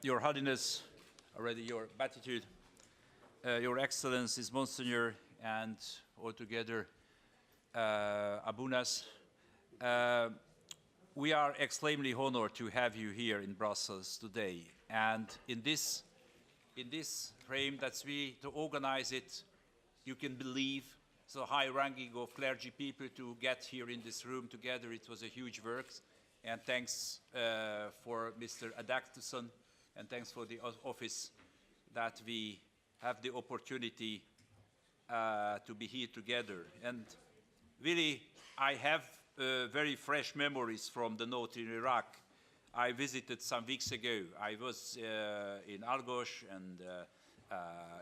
Your Holiness, already your Beatitude, Your Excellencies, Monsignor, and altogether Abunas, we are extremely honored to have you here in Brussels today. And in this frame that we to organize it, you can believe the high ranking of clergy people to get here in this room together. It was a huge work. And thanks for Mr. Adaktusson, and thanks for the office that we have the opportunity to be here together. And really, I have very fresh memories from the north in Iraq. I visited some weeks ago. I was in Algosh and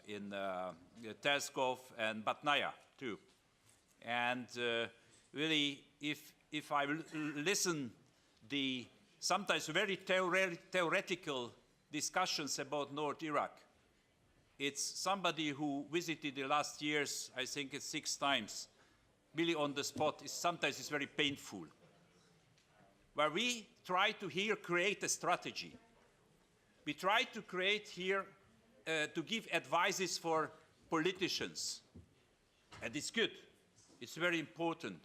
in Terskov and Batnaya too. And really, if I listen the sometimes very theoretical discussions about North Iraq, it's somebody who visited the last years, I think it's 6 times, really on the spot. Sometimes it's very painful. Where we try to here create a strategy. We try to create here, to give advices for politicians. And it's good. It's very important.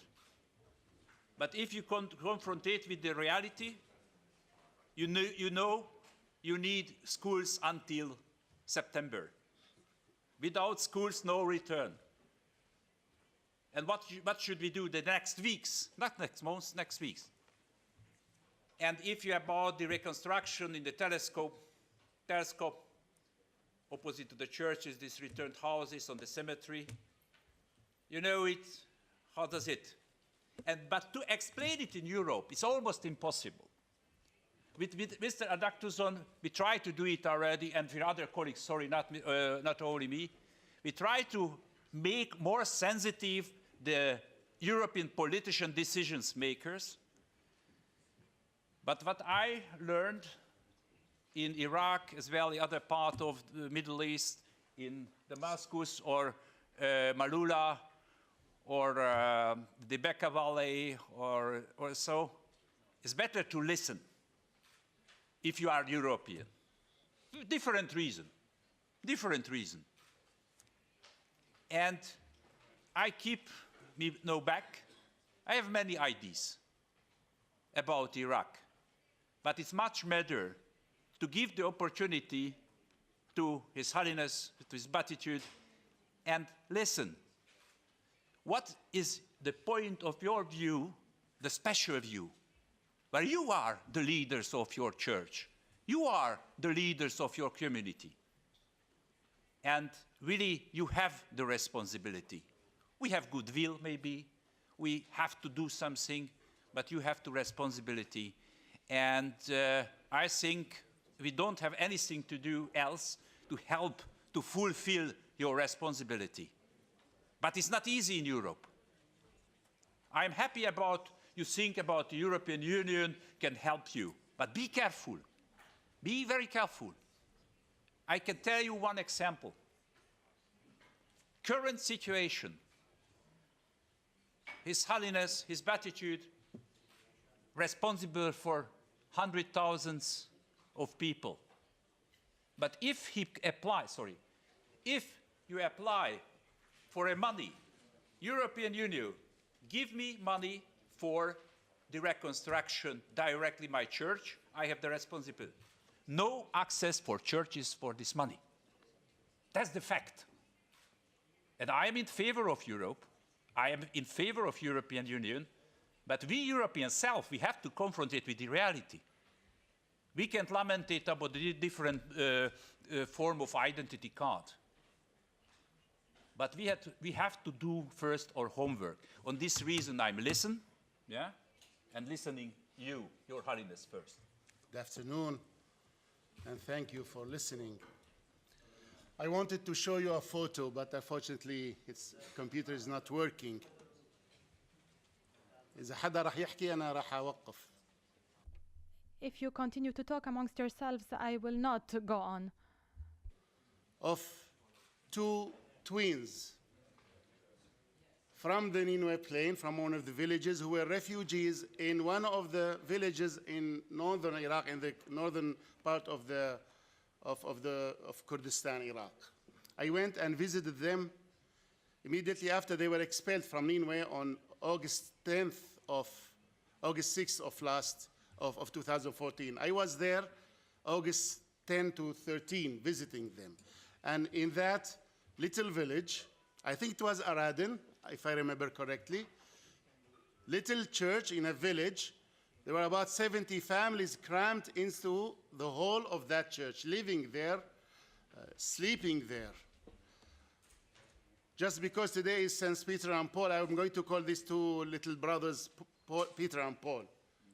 But if you confront it with the reality, you know you need schools until September. Without schools, no return. And what should we do the next weeks? Not next months, next weeks. And if you about the reconstruction in the telescope, opposite to the churches, these returned houses on the cemetery, you know it, how does it? But to explain it in Europe, it's almost impossible. With Mr. Adaktusson, we try to do it already, and with other colleagues, sorry, not only me, we try to make more sensitive the European politician decisions makers. But what I learned in Iraq, as well the other part of the Middle East, in Damascus or Malula, or the Bekaa Valley, or so, it's better to listen if you are European. Different reason. And I keep me no back. I have many ideas about Iraq, but it's much better to give the opportunity to His Holiness, to His Beatitude, and listen. What is the point of your view, the special view, where you are the leaders of your church? You are the leaders of your community. And really, you have the responsibility. We have goodwill, maybe. We have to do something, but you have the responsibility. And I think we don't have anything to do else to help to fulfill your responsibility. But it's not easy in Europe. I'm happy about you think about the European Union can help you, but be careful. Be very careful. I can tell you one example. Current situation. His Holiness, His Beatitude, responsible for 100,000 of people. But if you apply for a money, European Union, give me money for the reconstruction directly my church, I have the responsibility. No access for churches for this money. That's the fact. And I am in favor of Europe. I am in favor of European Union. But we Europeans we have to confront it with the reality. We can't lament it about the different form of identity card. But we have to do first our homework. On this reason, I'm listening, and listening you, Your Holiness, first. Good afternoon, and thank you for listening. I wanted to show you a photo, but unfortunately, its computer is not working. إذا حدا رح يحكي أنا رح أوقف. If you continue to talk amongst yourselves, I will not go on. Of 2 twins from the Nineveh Plain, from one of the villages, who were refugees in one of the villages in northern Iraq, in the northern part of the of Kurdistan, Iraq. I went and visited them immediately after they were expelled from Nineveh on August 6th of 2014. I was there August 10 to 13 visiting them. And in that little village, I think it was Aradin, if I remember correctly, little church in a village, there were about 70 families crammed into the hall of that church, living there, sleeping there. Just because today is St. Peter and Paul, I'm going to call these two little brothers Peter and Paul,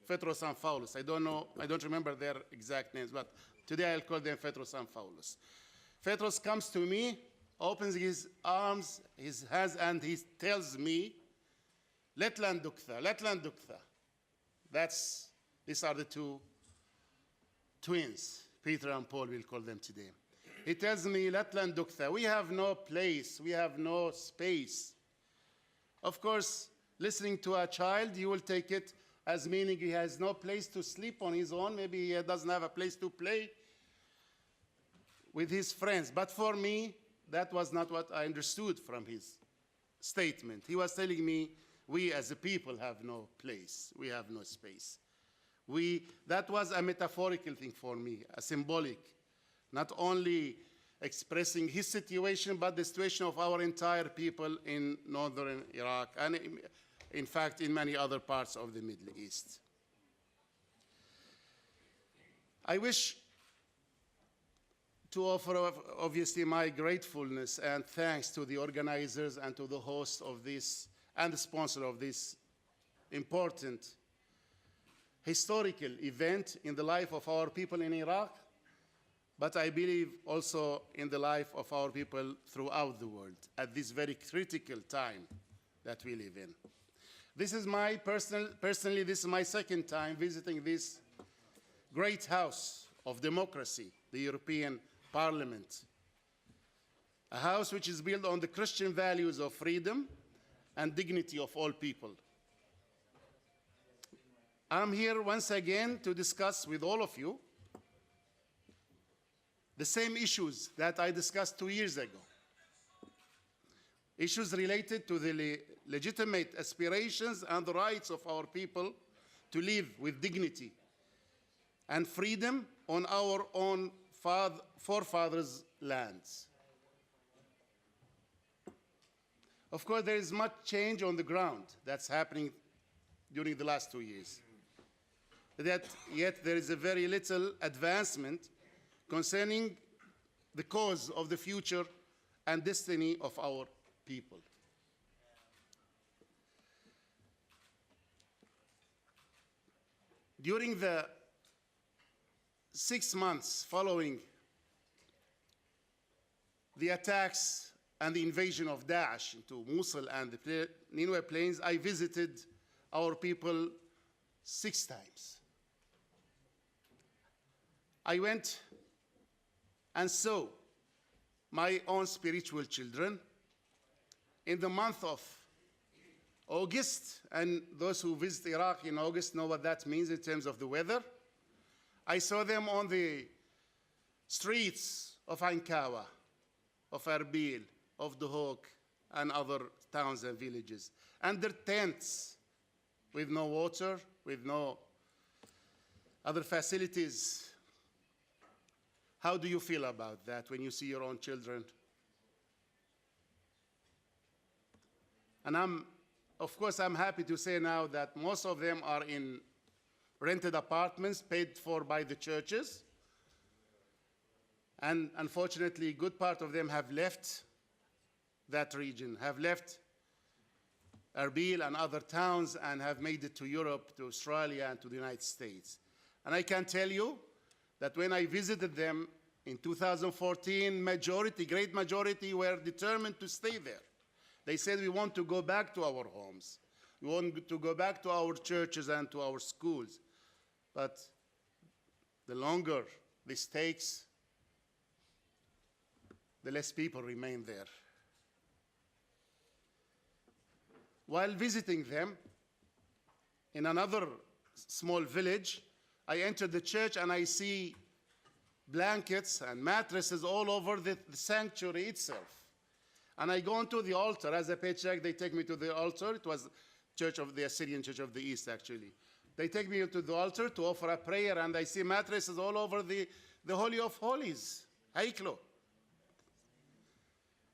Petros and Paulus. I don't remember their exact names, but today I'll call them Petros and Paulus. Petros comes to me, opens his arms, his hands, and he tells me, Letlan Duktha, Letlan Duktha. These are the two twins, Peter and Paul, we'll call them today. He tells me, Letlan Duktha, we have no place, we have no space. Of course, listening to a child, you will take it as meaning he has no place to sleep on his own. Maybe he doesn't have a place to play with his friends. But for me, that was not what I understood from his statement. He was telling me, we as a people have no place, we have no space. That was a metaphorical thing for me, a symbolic, not only expressing his situation, but the situation of our entire people in northern Iraq, and in fact, in many other parts of the Middle East. I wish to offer, obviously, my gratefulness and thanks to the organizers and to the host of this and the sponsor of this important historical event in the life of our people in Iraq, but I believe also in the life of our people throughout the world at this very critical time that we live in. This is my personally, this is my second time visiting this great house of democracy, the European Parliament, a house which is built on the Christian values of freedom and dignity of all people. I'm here once again to discuss with all of you the same issues that I discussed 2 years ago. Issues related to the legitimate aspirations and the rights of our people to live with dignity and freedom on our own forefathers' lands. Of course, there is much change on the ground that's happening during the last 2 years. Yet there is a very little advancement concerning the cause of the future and destiny of our people. During the 6 months following the attacks and the invasion of Daesh into Mosul and the Nineveh Plains, I visited our people 6 times. I went and saw my own spiritual children in the month of August, and those who visit Iraq in August know what that means in terms of the weather. I saw them on the streets of Ankawa, of Erbil, of Duhok, and other towns and villages, under tents, with no water, with no other facilities. How do you feel about that when you see your own children? And of course, I'm happy to say now that most of them are in rented apartments paid for by the churches. And unfortunately, a good part of them have left that region, have left Erbil and other towns and have made it to Europe, to Australia, and to the United States. And I can tell you that when I visited them in 2014, great majority were determined to stay there. They said, we want to go back to our homes. We want to go back to our churches and to our schools. But the longer this takes, the less people remain there. While visiting them in another small village, I entered the church and I see blankets and mattresses all over the sanctuary itself. And I go into the altar. As a paycheck, they take me to the altar. It was Church of the Assyrian Church of the East, actually. They take me to the altar to offer a prayer, and I see mattresses all over the Holy of Holies, Haiklo.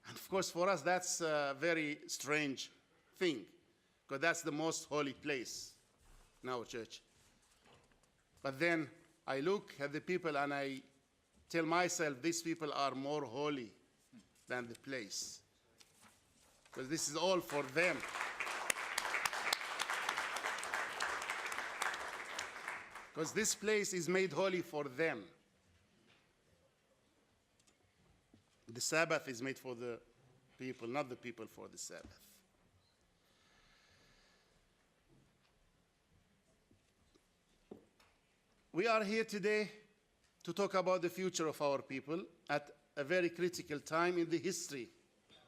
And of course, for us, that's a very strange thing, because that's the most holy place in our church. But then I look at the people and I tell myself, these people are more holy than the place, because this is all for them. Because this place is made holy for them. The Sabbath is made for the people, not the people for the Sabbath. We are here today to talk about the future of our people at a very critical time in the history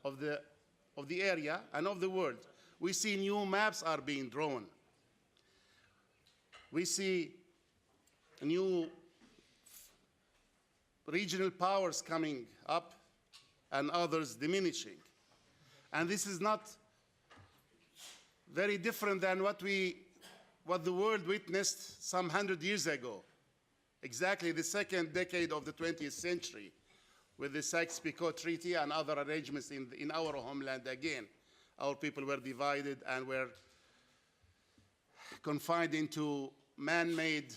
of the area and of the world. We see new maps are being drawn. We see new regional powers coming up and others diminishing. And this is not very different than what the world witnessed some 100 years ago, exactly the second decade of the 20th century, with the Sykes-Picot Treaty and other arrangements in our homeland again. Our people were divided and were confined into man-made,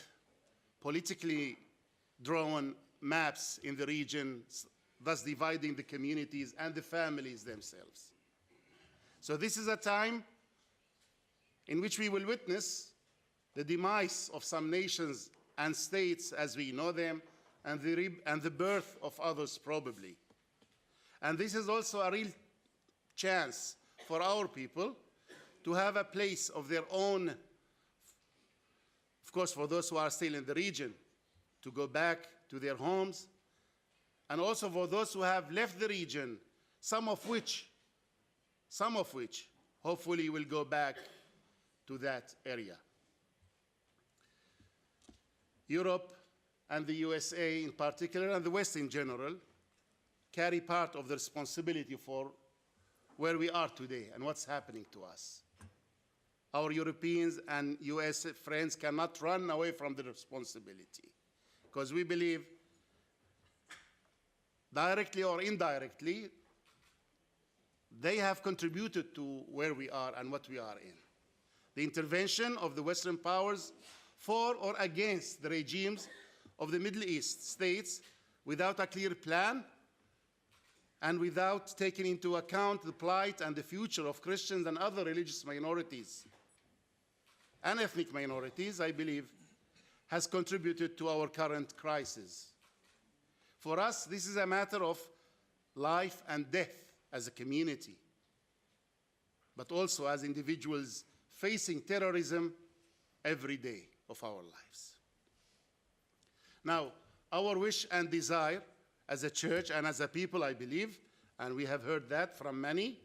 politically drawn maps in the region, thus dividing the communities and the families themselves. So this is a time in which we will witness the demise of some nations and states as we know them, and the birth of others probably. And this is also a real chance for our people to have a place of their own, of course, for those who are still in the region, to go back to their homes, and also for those who have left the region, some of which hopefully will go back to that area. Europe and the USA in particular, and the West in general, carry part of the responsibility for where we are today and what's happening to us. Our Europeans and US friends cannot run away from the responsibility, because we believe, directly or indirectly, they have contributed to where we are and what we are in. The intervention of the Western powers for or against the regimes of the Middle East states without a clear plan and without taking into account the plight and the future of Christians and other religious minorities and ethnic minorities, I believe, has contributed to our current crisis. For us, this is a matter of life and death as a community, but also as individuals facing terrorism every day of our lives. Now, our wish and desire as a church and as a people, I believe, and we have heard that from many,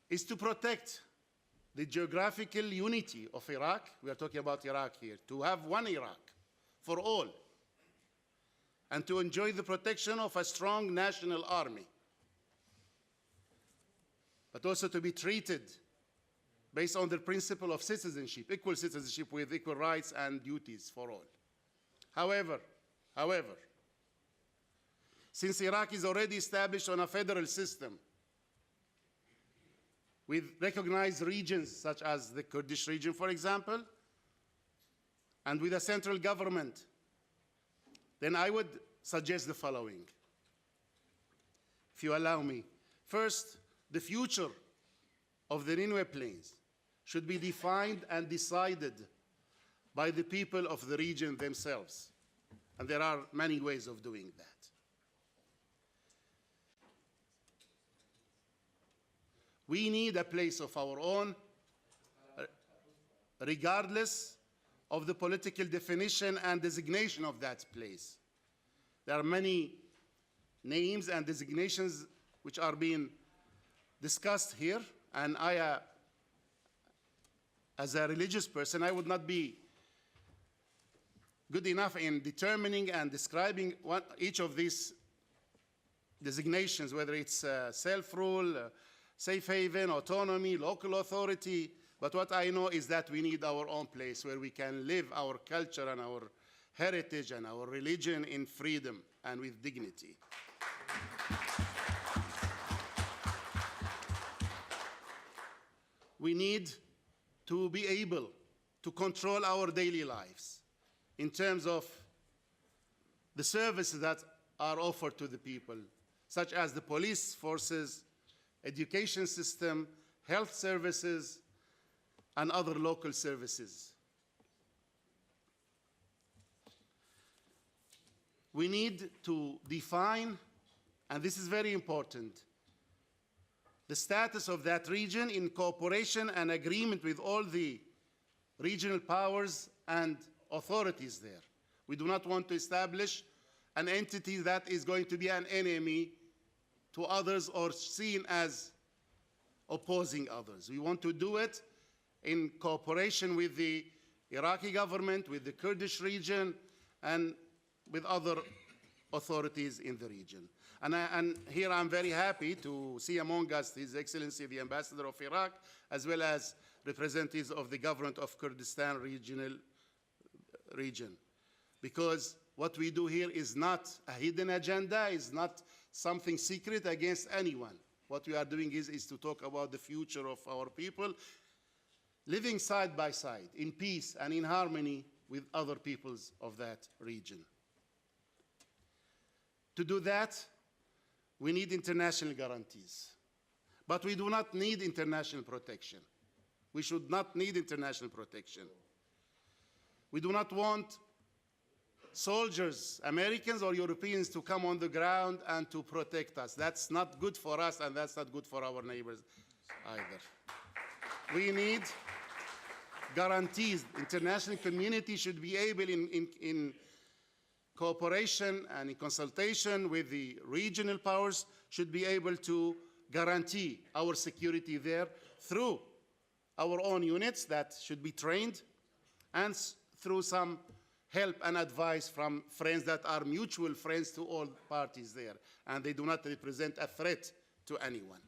is to protect the geographical unity of Iraq. We are talking about Iraq here, to have one Iraq for all, and to enjoy the protection of a strong national army, but also to be treated based on the principle of citizenship, equal citizenship with equal rights and duties for all. However, since Iraq is already established on a federal system with recognized regions such as the Kurdish region, for example, and with a central government, then I would suggest the following, if you allow me. First, the future of the Nineveh Plains should be defined and decided by the people of the region themselves. And there are many ways of doing that. We need a place of our own, regardless of the political definition and designation of that place. There are many names and designations which are being discussed here, and I, as a religious person, I would not be good enough in determining and describing each of these designations, whether it's self-rule, safe haven, autonomy, local authority. But what I know is that we need our own place where we can live our culture and our heritage and our religion in freedom and with dignity. We need to be able to control our daily lives in terms of the services that are offered to the people, such as the police forces, education system, health services, and other local services. We need to define, and this is very important, the status of that region in cooperation and agreement with all the regional powers and authorities there. We do not want to establish an entity that is going to be an enemy to others or seen as opposing others. We want to do it in cooperation with the Iraqi government, with the Kurdish region, and with other authorities in the region. And here I'm very happy to see among us His Excellency the Ambassador of Iraq, as well as representatives of the government of Kurdistan region. Because what we do here is not a hidden agenda, is not something secret against anyone. What we are doing is to talk about the future of our people, living side by side, in peace and in harmony with other peoples of that region. To do that, we need international guarantees. But we do not need international protection. We should not need international protection. We do not want soldiers, Americans or Europeans, to come on the ground and to protect us. That's not good for us, and that's not good for our neighbors either. We need guarantees. International community should be able, in cooperation and in consultation with the regional powers, should be able to guarantee our security there through our own units that should be trained, and through some help and advice from friends that are mutual friends to all parties there, and they do not represent a threat to anyone.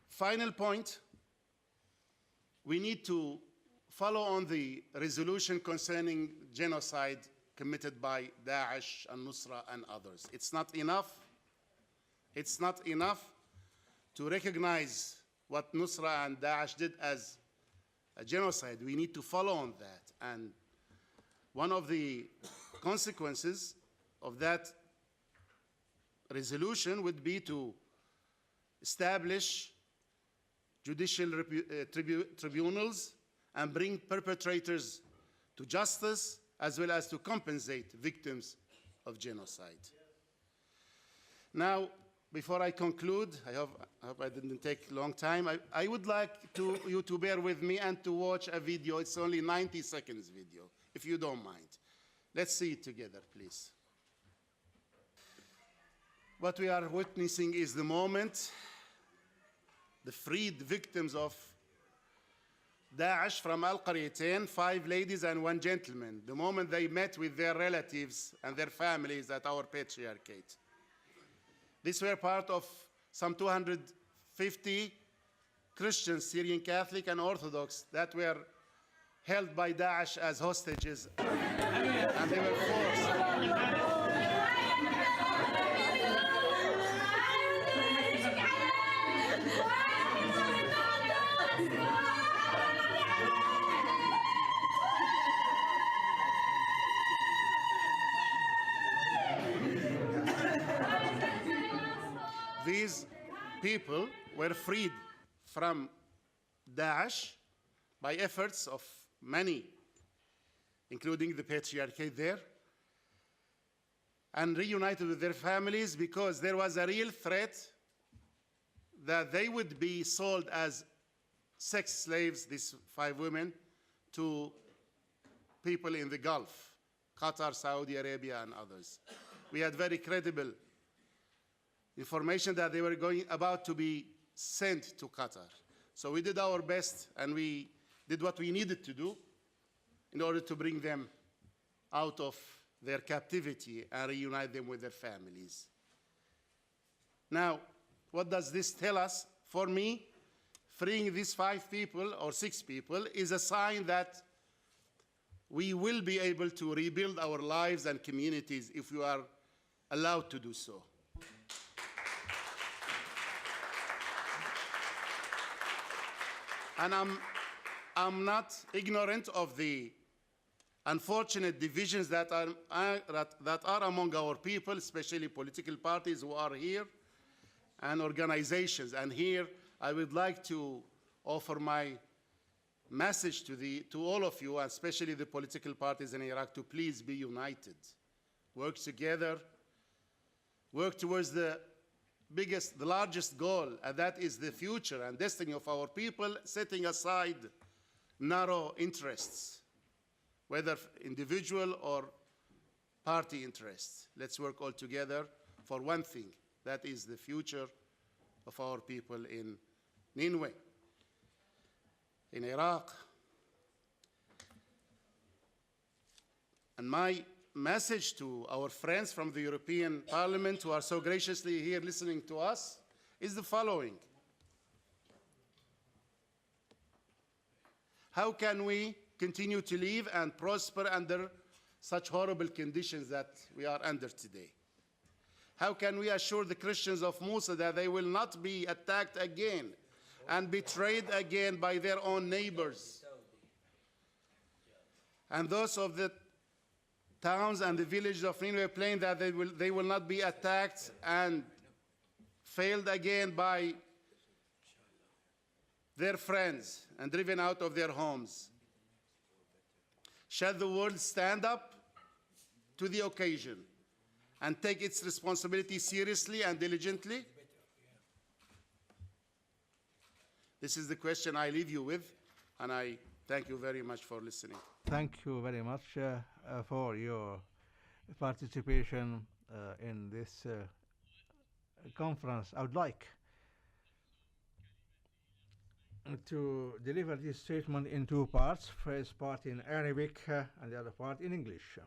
Final point, we need to follow on the resolution concerning genocide committed by Daesh and Nusra and others. It's not enough to recognize what Nusra and Daesh did as a genocide. We need to follow on that. And one of the consequences of that resolution would be to establish judicial tribunals and bring perpetrators to justice, as well as to compensate victims of genocide. Now, before I conclude, I hope I didn't take a long time, I would like you to bear with me and to watch a video. It's only 90 seconds video, if you don't mind. Let's see it together, please. What we are witnessing is the moment the freed victims of Daesh from Al-Qaryatain, 5 ladies and 1 gentleman, the moment they met with their relatives and their families at our patriarchate. These were part of some 250 Christians, Syrian Catholic and Orthodox, that were held by Daesh as hostages, and they were forced. These people were freed from Daesh by efforts of many, including the patriarchate there, and reunited with their families, because there was a real threat that they would be sold as sex slaves, these 5 women, to people in the Gulf, Qatar, Saudi Arabia, and others. We had very credible information that they were about to be sent to Qatar. So we did our best, and we did what we needed to do in order to bring them out of their captivity and reunite them with their families. Now, what does this tell us? For me, freeing these 5 people or 6 people is a sign that we will be able to rebuild our lives and communities if we are allowed to do so. And I'm not ignorant of the unfortunate divisions that are among our people, especially political parties who are here and organizations. And here I would like to offer my message to all of you, especially the political parties in Iraq, to please be united. Work together, work towards the largest goal, and that is the future and destiny of our people, setting aside narrow interests, whether individual or party interests. Let's work all together for one thing, that is the future of our people in Nineveh, in Iraq. And my message to our friends from the European Parliament who are so graciously here listening to us is the following. How can we continue to live and prosper under such horrible conditions that we are under today? How can we assure the Christians of Musa that they will not be attacked again and betrayed again by their own neighbors? And those of the towns and the villages of Nineveh Plain, that they will not be attacked and failed again by their friends and driven out of their homes. Shall the world stand up to the occasion and take its responsibility seriously and diligently? This is the question I leave you with, and I thank you very much for listening. Thank you very much for your participation in this conference. I would like to deliver this statement in 2 parts. First part in Arabic and the other part in English.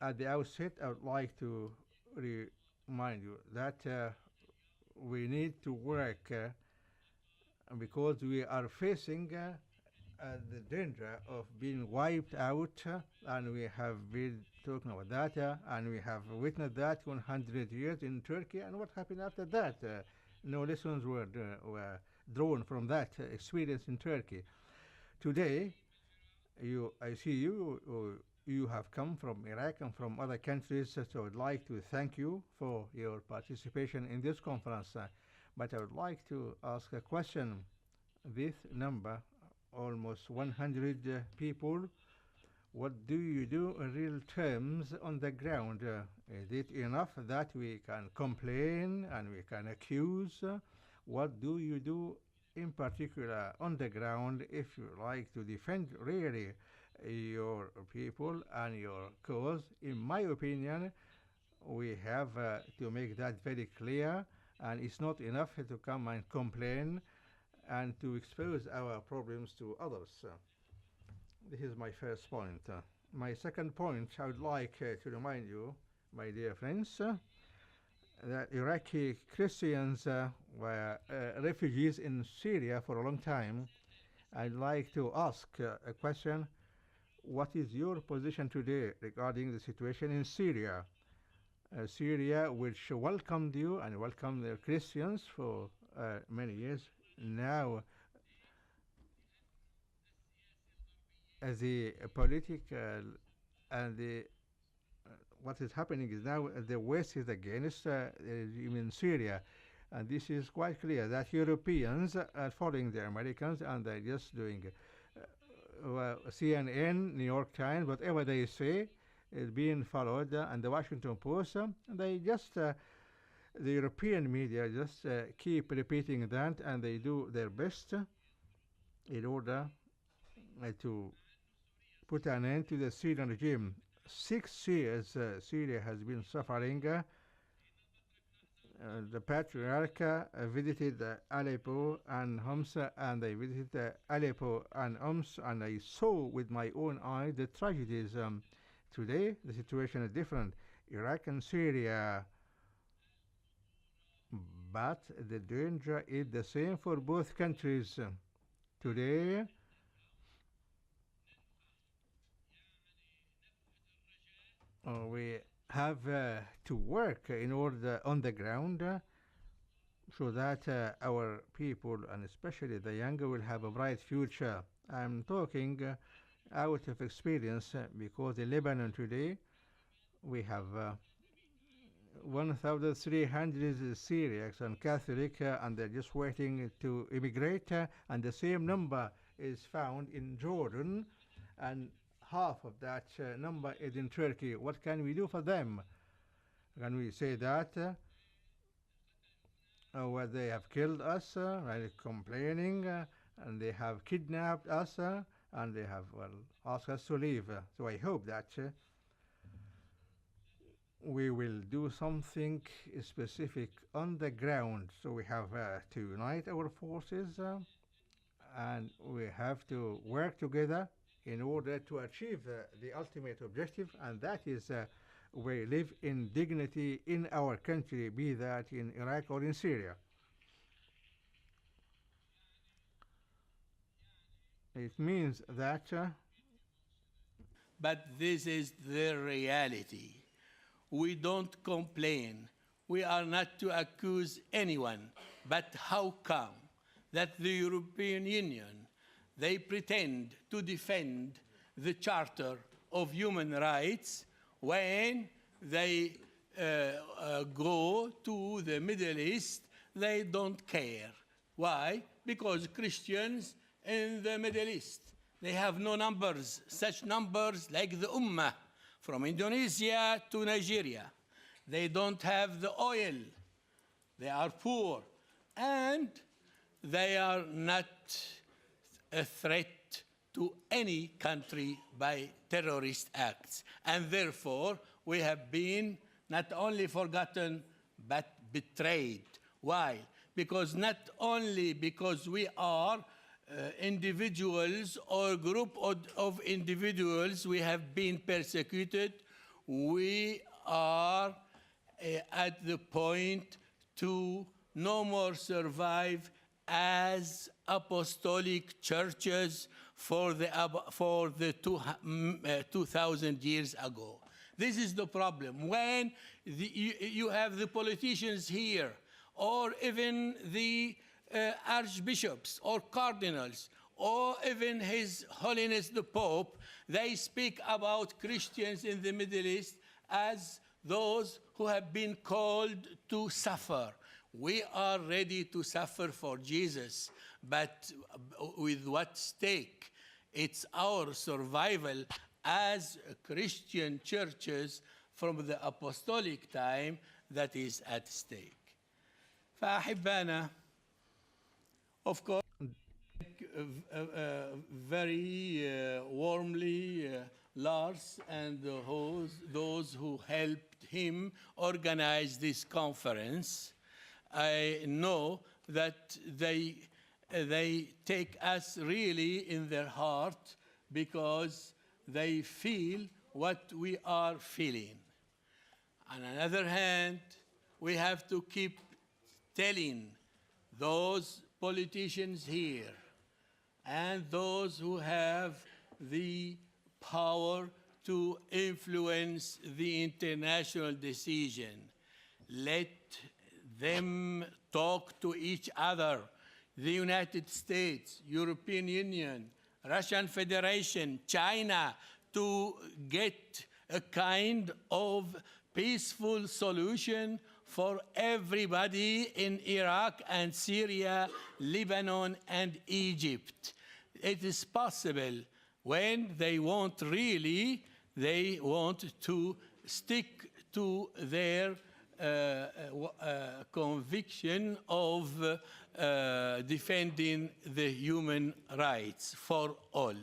At the outset, I would like to remind you that we need to work because we are facing the danger of being wiped out, and we have been talking about that, and we have witnessed that 100 years in Turkey, and what happened after that? No lessons were drawn from that experience in Turkey. Today, I see you have come from Iraq and from other countries, so I'd like to thank you for your participation in this conference. But I would like to ask a question. This number, almost 100 people, what do you do in real terms on the ground? Is it enough that we can complain and we can accuse? What do you do in particular on the ground if you like to defend really your people and your cause? In my opinion, we have to make that very clear, and it's not enough to come and complain and to expose our problems to others. This is my first point. My second point, I would like to remind you, my dear friends, that Iraqi Christians were refugees in Syria for a long time. I'd like to ask a question. What is your position today regarding the situation in Syria? Syria, which welcomed you and welcomed the Christians for many years, now as the political and the what is happening is now the West is against in Syria, and this is quite clear that Europeans are following the Americans, and they're just doing CNN, New York Times, whatever they say is being followed, and the Washington Post. They just the European media just keep repeating that, and they do their best in order to put an end to the Syrian regime. 6 years Syria has been suffering the patriarch visited Aleppo and Homs, and I visited Aleppo and Homs, and I saw with my own eye the tragedies. Today, the situation is different. Iraq and Syria, but the danger is the same for both countries. Today, we have to work in order on the ground so that our people, and especially the younger, will have a bright future. I'm talking out of experience because in Lebanon today we have 1,300 Syriacs and Catholic, and they're just waiting to immigrate. And the same number is found in Jordan, and half of that number is in Turkey. What can we do for them? Can we say that well, they have killed us, right, complaining, and they have kidnapped us, and they have, well, asked us to leave. So I hope that we will do something specific on the ground. So we have to unite our forces, and we have to work together in order to achieve the ultimate objective, and that is we live in dignity in our country, be that in Iraq or in Syria. It means that but this is the reality. We don't complain. We are not to accuse anyone. But how come that the European Union, they pretend to defend the Charter of Human Rights when they go to the Middle East, they don't care. Why? Because Christians in the Middle East, they have no numbers, such numbers like the Ummah from Indonesia to Nigeria. They don't have the oil. They are poor. And they are not a threat to any country by terrorist acts. And therefore, we have been not only forgotten, but betrayed. Why? Because not only because we are individuals or group of individuals, we have been persecuted, we are at the point to no more survive as apostolic churches for the 2,000 years ago. This is the problem. When you have the politicians here, or even the archbishops or cardinals, or even His Holiness the Pope, they speak about Christians in the Middle East as those who have been called to suffer. We are ready to suffer for Jesus, but with what stake? It's our survival as Christian churches from the apostolic time that is at stake. فأحبانا, of course, very warmly Lars and those who helped him organize this conference. I know that they take us really in their heart because they feel what we are feeling. On the other hand, we have to keep telling those politicians here and those who have the power to influence the international decision, let them talk to each other. The United States, European Union, Russian Federation, China, to get a kind of peaceful solution for everybody in Iraq and Syria, Lebanon and Egypt. It is possible when they want really, they want to stick to their conviction of defending the human rights for all.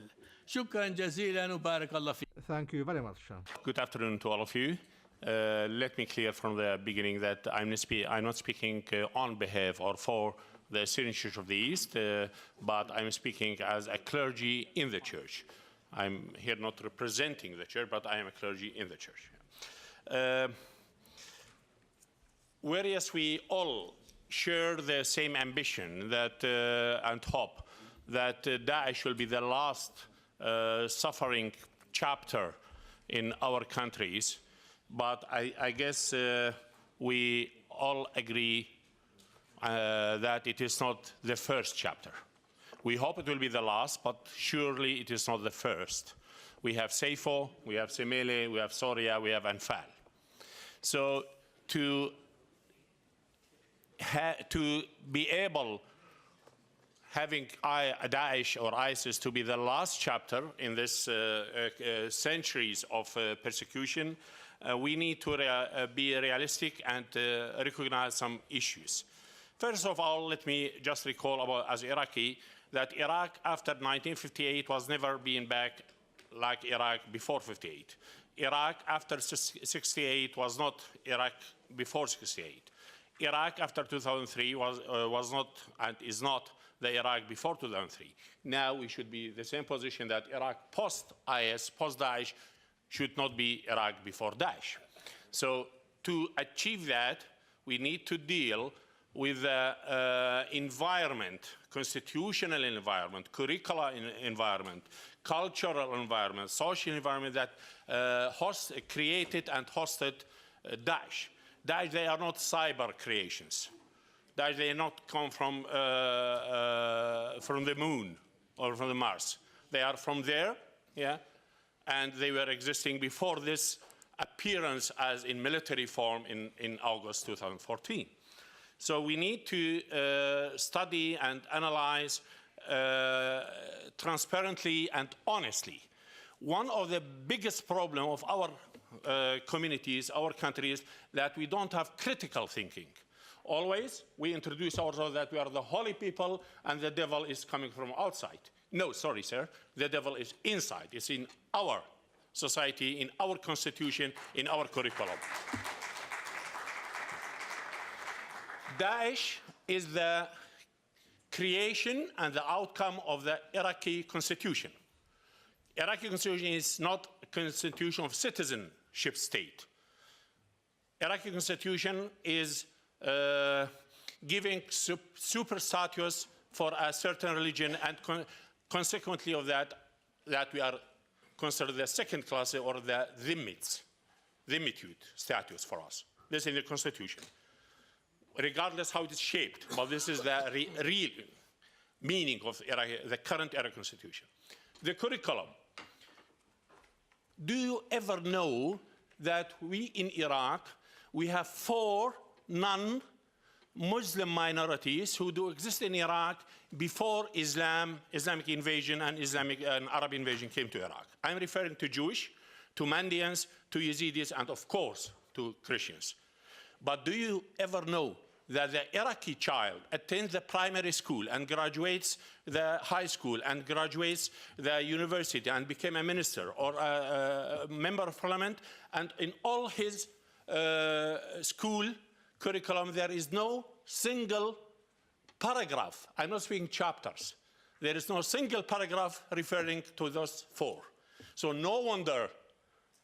شكرا جزيلا وبارك الله فيك. thank you very much. Good afternoon to all of you. Let me clear from the beginning that I'm not speaking on behalf or for the Syrian Church of the East, but I'm speaking as a clergy in the church. I'm here not representing the church, but I am a clergy in the church. Whereas we all share the same ambition that, and hope that Daesh will be the last suffering chapter in our countries, but I guess we all agree that it is not the first chapter. We hope it will be the last, but surely it is not the first. We have Saifo, we have Semele, we have Soria, we have Anfal. So to be able, having Daesh or ISIS to be the last chapter in this centuries of persecution, we need to be realistic and recognize some issues. First of all, let me just recall about, as Iraqi, that Iraq after 1958 was never being back like Iraq before 58. Iraq after 68 was not Iraq before 68. Iraq after 2003 was not and is not the Iraq before 2003. Now we should be the same position that Iraq post-IS, post-Daesh, should not be Iraq before Daesh. So to achieve that, we need to deal with the environment, constitutional environment, curricular environment, cultural environment, social environment that created and hosted Daesh. Daesh, they are not cyber creations. Daesh, they not come from the moon or from the Mars. They are from there, yeah, and they were existing before this appearance as in military form in August 2014. So we need to study and analyze transparently and honestly. One of the biggest problems of our communities, our countries, that we don't have critical thinking. Always, we introduce ourselves that we are the holy people and the devil is coming from outside. No, sorry, sir. The devil is inside. It's in our society, in our constitution, in our curriculum. Daesh is the creation and the outcome of the Iraqi constitution. Iraqi constitution is not a constitution of citizenship state. Iraqi constitution is giving super status for a certain religion, and consequently of that we are considered the second class or the dhimmitude status for us. This is in the constitution. Regardless how it is shaped, but this is the real meaning of the current Iraqi constitution. The curriculum. Do you ever know that we in Iraq, we have 4 non-Muslim minorities who do exist in Iraq before Islamic invasion and Arab invasion came to Iraq? I'm referring to Jewish, to Mandians, to Yazidis, and of course to Christians. But do you ever know that the Iraqi child attends the primary school and graduates the high school and graduates the university and became a minister or a member of parliament, and in all his school curriculum there is no single paragraph, I'm not speaking chapters, there is no single paragraph referring to those 4. So no wonder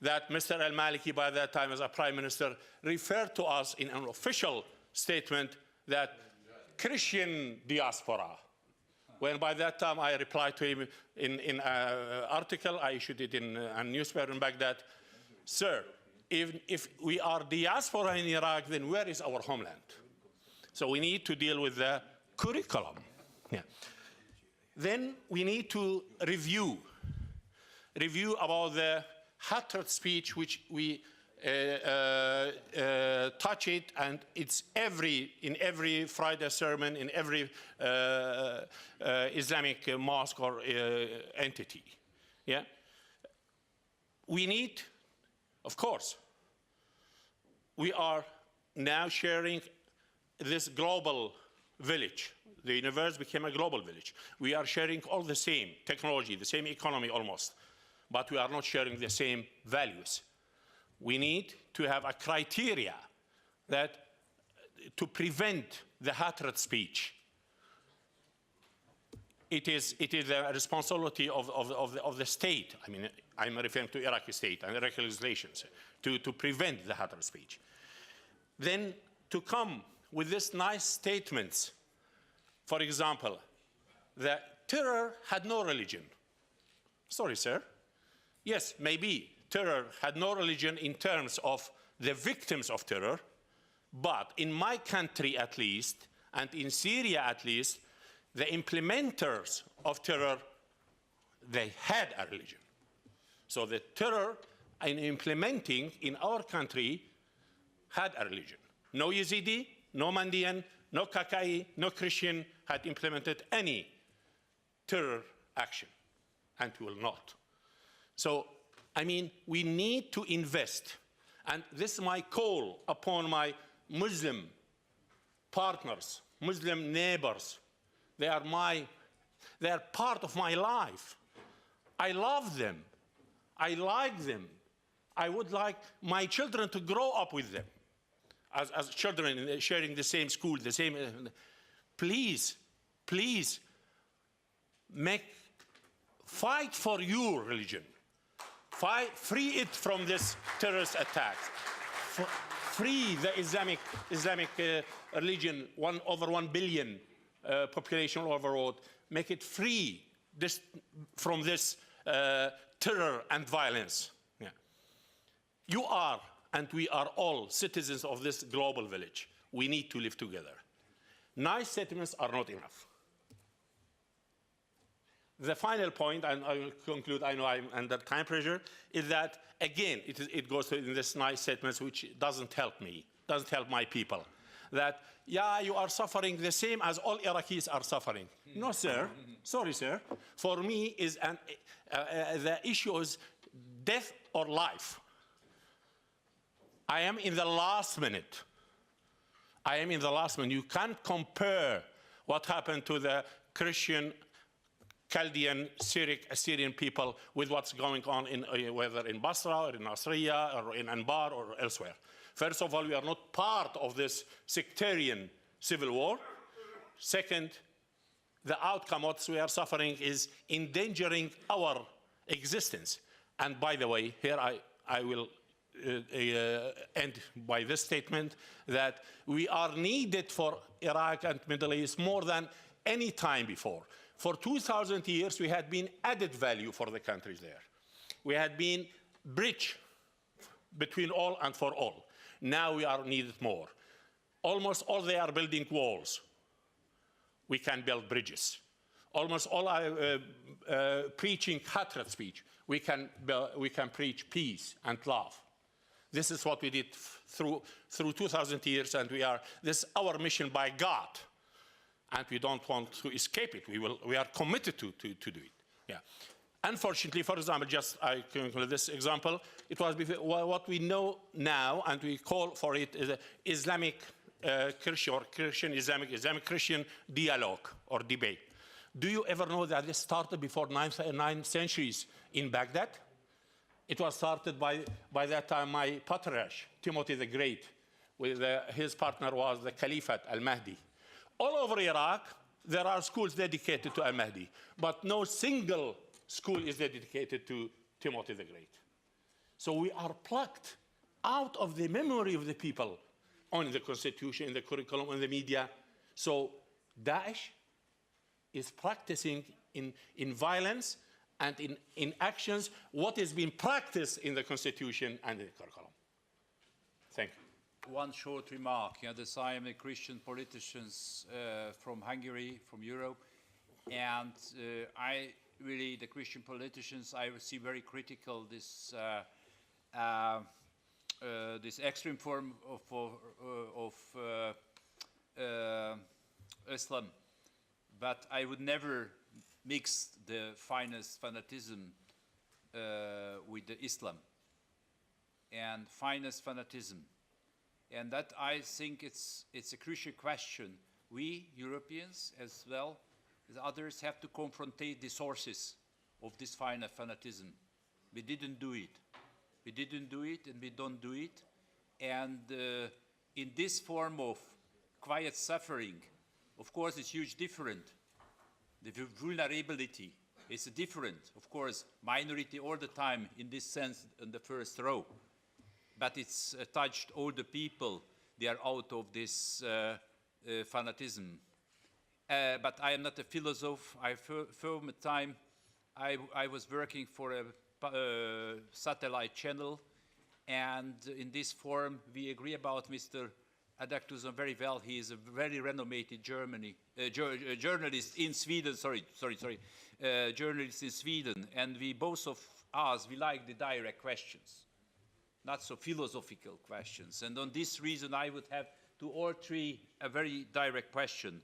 that Mr. al-Maliki, by that time as a prime minister, referred to us in an official statement that Christian diaspora, when by that time I replied to him in an article, I issued it in a newspaper in Baghdad, sir, if we are diaspora in Iraq, then where is our homeland? So we need to deal with the curriculum. Yeah. Then we need to review about the hatred speech, which we touch it, and it's in every Friday sermon, in every Islamic mosque or entity. Yeah, we need, of course, we are now sharing this global village. The universe became a global village. We are sharing all the same technology, the same economy almost, but we are not sharing the same values. We need to have a criteria that to prevent the hatred speech. It is the responsibility of the state. I mean, I'm referring to Iraqi state and Iraqi legislations to prevent the hatred speech. Then to come with these nice statements, for example, that terror had no religion. Sorry, sir. Yes, maybe terror had no religion in terms of the victims of terror, but in my country at least, and in Syria at least, the implementers of terror, they had a religion. So the terror in implementing in our country had a religion. No Yazidi, no Mandian, no Kakai, no Christian had implemented any terror action, and will not. So, I mean, we need to invest, and this is my call upon my Muslim partners, Muslim neighbors. They are part of my life. I love them. I like them. I would like my children to grow up with them as children sharing the same school, the same. Please, please, fight for your religion. Free it from this terrorist attack. Free the Islamic religion, over 1 billion population overall. Make it free from this terror and violence. Yeah. You are, and we are all citizens of this global village. We need to live together. Nice statements are not enough. The final point, and I will conclude, I know I'm under time pressure, is that, again, it goes in this nice statements which doesn't help me, doesn't help my people. That, yeah, you are suffering the same as all Iraqis are suffering. No, sir. Sorry, sir. For me, the issue is death or life. I am in the last minute. I am in the last minute. You can't compare what happened to the Christian, Chaldean, Syriac, Assyrian people with what's going on whether in Basra or in Nasiriyah or in Anbar or elsewhere. First of all, we are not part of this sectarian civil war. Second, the outcome what we are suffering is endangering our existence. And by the way, here I will end by this statement that we are needed for Iraq and Middle East more than any time before. For 2,000 years, we had been added value for the countries there. We had been bridge between all and for all. Now we are needed more. Almost all they are building walls. We can build bridges. Almost all are preaching hatred speech. We can preach peace and love. This is what we did through 2,000 years, and this is our mission by God. And we don't want to escape it. We are committed to do it. Yeah. Unfortunately, for example, I can include this example. It was what we know now, and we call for it is Islamic Christian or Islamic Christian dialogue or debate. Do you ever know that this started before 9 centuries in Baghdad? It was started by that time my patriarch, Timothy the Great, with his partner was the Caliphate al-Mahdi. All over Iraq, there are schools dedicated to al-Mahdi, but no single school is dedicated to Timothy the Great. So we are plucked out of the memory of the people on the constitution, in the curriculum, in the media. So Daesh is practicing in violence and in actions what is being practiced in the constitution and in the curriculum. Thank you. One short remark. I am a Christian politician from Hungary, from Europe, and the Christian politicians, I see very critical this extreme form of Islam, but I would never mix the finest fanatism with the Islam and finest fanatism. And that, I think, it's a crucial question. We, Europeans, as well as others, have to confront the sources of this fanatism. We didn't do it. We didn't do it, and we don't do it. And in this form of quiet suffering, of course, it's huge different. The vulnerability is different. Of course, minority all the time in this sense in the first row. But it's touched all the people. They are out of this fanatism. But I am not a philosopher. For a time, I was working for a satellite channel, and in this forum, we agree about Mr. Adaktusson very well. He is a very renowned journalist in Sweden, journalist in Sweden, and we both of us, we like the direct questions, not so philosophical questions. And on this reason, I would have to all three a very direct question.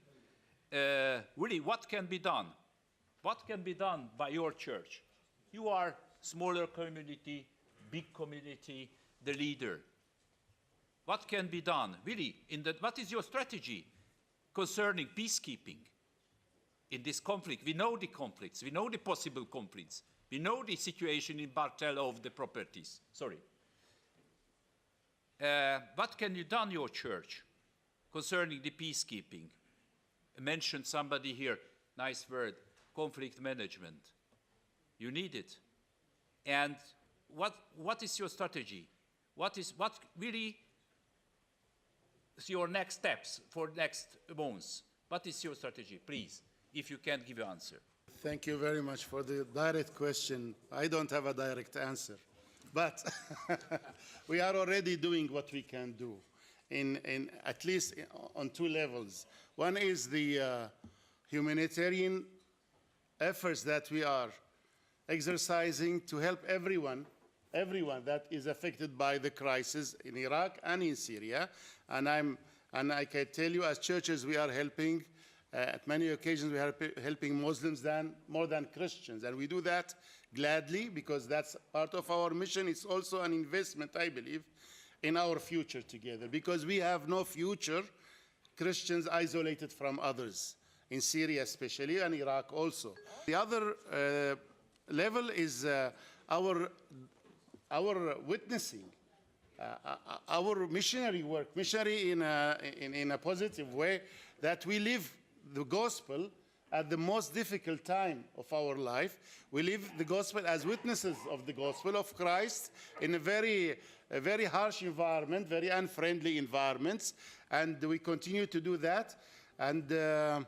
Really, what can be done? What can be done by your church? You are smaller community, big community, the leader. What can be done? Really, what is your strategy concerning peacekeeping in this conflict? We know the conflicts. We know the possible conflicts. We know the situation in Bartel of the properties. Sorry. What can you done, your church, concerning the peacekeeping? I mentioned somebody here, nice word, conflict management. You need it. And what is your strategy? What really is your next steps for next months? What is your strategy, please, if you can give an answer? Thank you very much for the direct question. I don't have a direct answer, but we are already doing what we can do, in at least on two levels. One is the humanitarian efforts that we are exercising to help everyone that is affected by the crisis in Iraq and in Syria. And I can tell you, as churches, we are helping. At many occasions, we are helping Muslims more than Christians. And we do that gladly because that's part of our mission. It's also an investment, I believe, in our future together. Because we have no future, Christians isolated from others, in Syria especially, and Iraq also. The other level is our witnessing, our missionary work, missionary in a positive way, that we live the gospel at the most difficult time of our life. We live the gospel as witnesses of the gospel of Christ in a very harsh environment, very unfriendly environments, and we continue to do that. And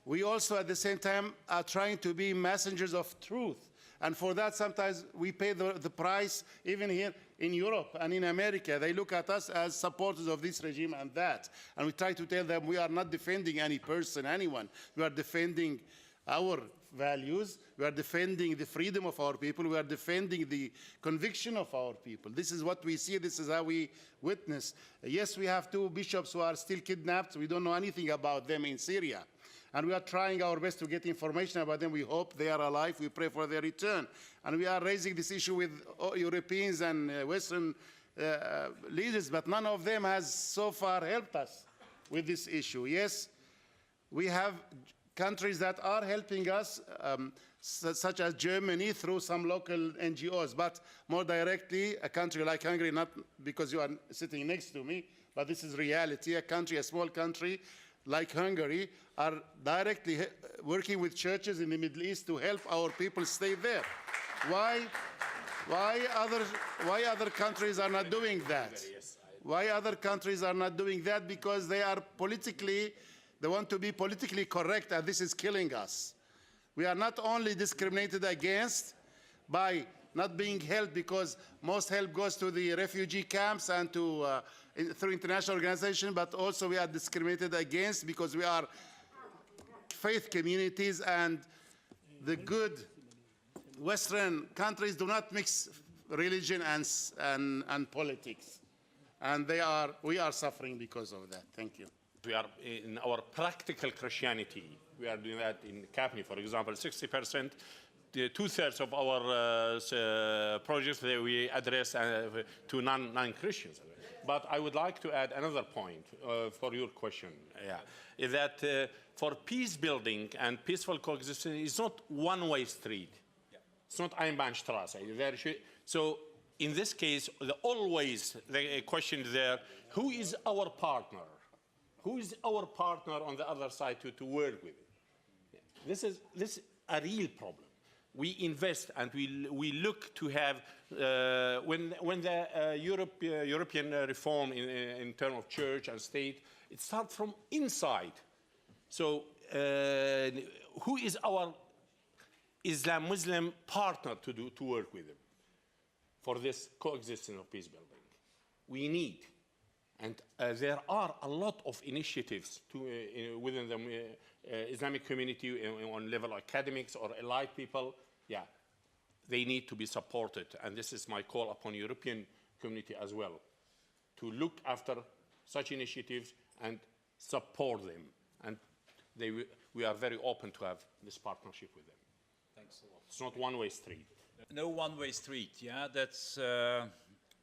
we also, at the same time, are trying to be messengers of truth. And for that, sometimes we pay the price, even here in Europe and in America. They look at us as supporters of this regime and that. And we try to tell them we are not defending any person, anyone. We are defending our values. We are defending the freedom of our people. We are defending the conviction of our people. This is what we see. This is how we witness. Yes, we have two bishops who are still kidnapped. We don't know anything about them in Syria. And we are trying our best to get information about them. We hope they are alive. We pray for their return. And we are raising this issue with Europeans and Western leaders, but none of them has so far helped us with this issue. Yes, we have countries that are helping us, such as Germany, through some local NGOs, but more directly, a country like Hungary, not because you are sitting next to me, but this is reality. A small country like Hungary, are directly working with churches in the Middle East to help our people stay there. Why other countries are not doing that? Why other countries are not doing that? Because they want to be politically correct, and this is killing us. We are not only discriminated against by not being helped, because most help goes to the refugee camps and through international organizations, but also we are discriminated against because we are faith communities, and the good Western countries do not mix religion and politics. And we are suffering because of that. Thank you. We are in our practical Christianity. We are doing that in Capni, for example, 60%. Two-thirds of our projects that we address to non-Christians. But I would like to add another point for your question. Is that for peace building and peaceful coexistence is not one-way street. It's not Einbahnstraße. So in this case, always the question there, who is our partner? Who is our partner on the other side to work with? This is a real problem. We invest and we look to have, when the European reform in terms of church and state, it starts from inside. So who is our Islam-Muslim partner to work with them for this coexistence of peace building? We need, and there are a lot of initiatives within the Islamic community on level academics or elite people. Yeah, they need to be supported, and this is my call upon European community as well, to look after such initiatives and support them. And we are very open to have this partnership with them. Thanks a lot. It's not one-way street. No one-way street. Yeah, that's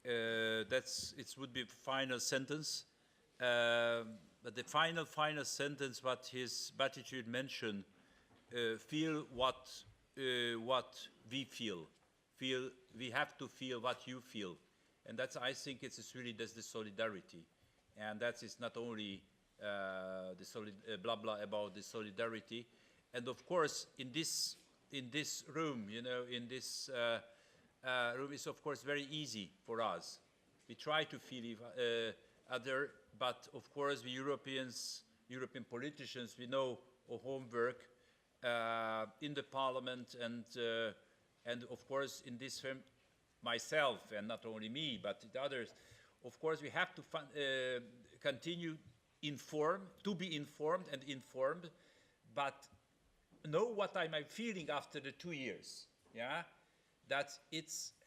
it would be final sentence. But the final sentence, what his Beatitude mentioned, feel what we feel. We have to feel what you feel, and that's, I think it's really, that's the solidarity, and that is not only blah blah about the solidarity, and of course in this room, you know, in this room is of course very easy for us. We try to feel other, but of course we European politicians, we know our homework in the parliament, and of course in this firm, myself, and not only me, but the others. Of course we have to continue to be informed, but know what I'm feeling after the 2 years. Yeah, that we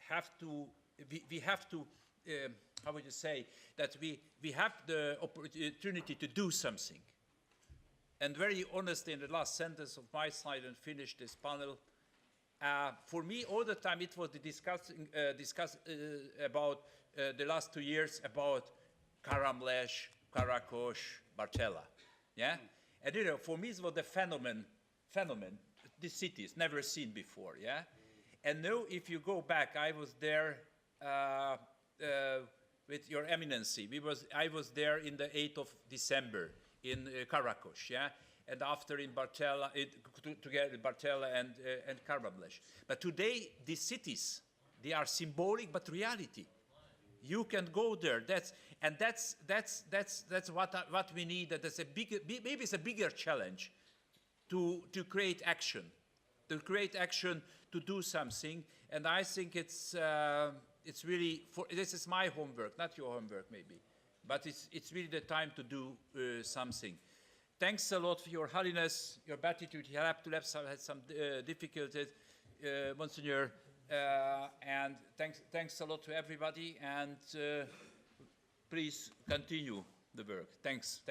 have to. How would you say that we have the opportunity to do something. And very honestly, in the last sentence of my side, and finish this panel, for me all the time it was discuss about the last 2 years about Karamlesh, Karakosh, Bartella. Yeah, and you know, for me it was the phenomenon. This city is never seen before. Yeah, and now if you go back, I was there with Your Eminency. I was there in the 8th of December in Karakosh. Yeah, and after in Bartella, together with Bartella and Karamlesh. But today these cities, they are symbolic but reality. You can go there. That's what we need. That's a bigger, maybe it's a bigger challenge to create action, to do something. And I think it's really this is my homework, not your homework maybe, but it's really the time to do something. Thanks a lot for Your Holiness, your Beatitude. You have to have some difficulties, Monsignor. And thanks a lot to everybody, and please continue the work. Thanks.